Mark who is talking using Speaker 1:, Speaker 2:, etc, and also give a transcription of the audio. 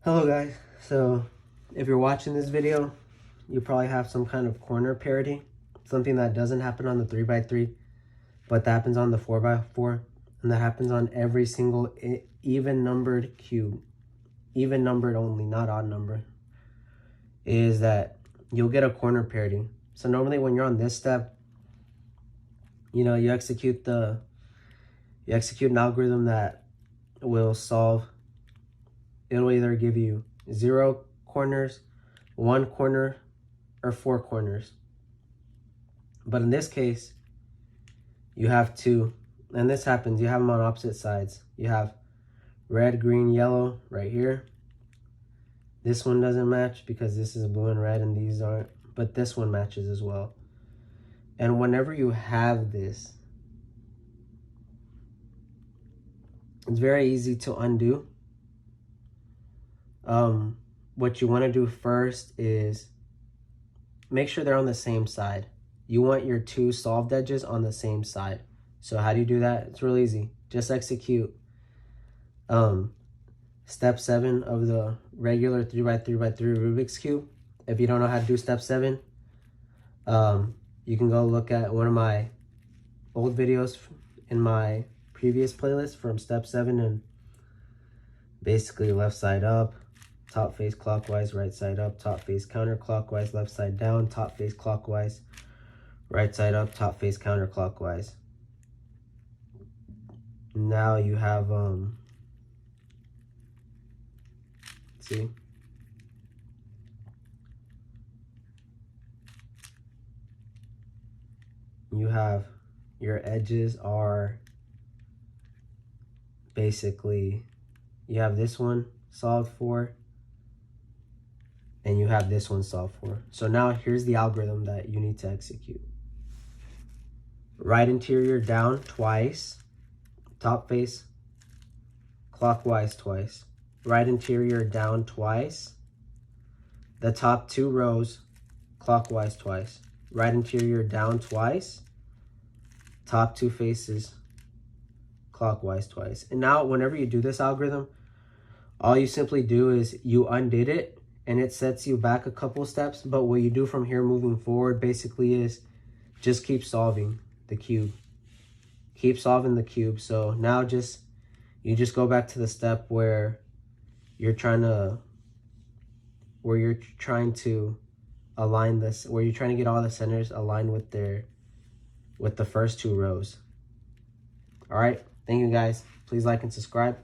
Speaker 1: Hello guys, so if you're watching this video, you probably have some kind of corner parity, something that doesn't happen on the 3x3, but that happens on the 4x4, and that happens on every single even numbered cube, even numbered only, not odd number, is that you'll get a corner parity. So normally when you're on this step, you execute an algorithm that will solve. It'll either give you 0 corners, 1 corner, or 4 corners. But in this case, you have 2. And this happens, you have them on opposite sides. You have red, green, yellow right here. This one doesn't match because this is blue and red and these aren't. But this one matches as well. And whenever you have this, it's very easy to undo. What you want to do first is make sure they're on the same side. You want your 2 solved edges on the same side. So how do you do that? It's real easy. Just execute step 7 of the regular 3x3x3 Rubik's Cube. If you don't know how to do step 7, you can go look at one of my old videos in my previous playlist from step 7, and basically left side up, top face clockwise, right side up, top face counterclockwise, left side down, top face clockwise, right side up, top face counterclockwise. Now you have, see? You have, your edges are basically, you have this one solved for, and you have this one solved for. So now here's the algorithm that you need to execute. Right interior down twice, top face clockwise twice. Right interior down twice, the top 2 rows clockwise twice. Right interior down twice, top 2 faces clockwise twice. And now whenever you do this algorithm, all you simply do is you undid it and it sets you back a couple steps. But what you do from here moving forward basically is just keep solving the cube. Keep solving the cube. So now you just go back to the step where you're trying to align this, where you're trying to get all the centers aligned with the first 2 rows. All right, thank you guys. Please like and subscribe.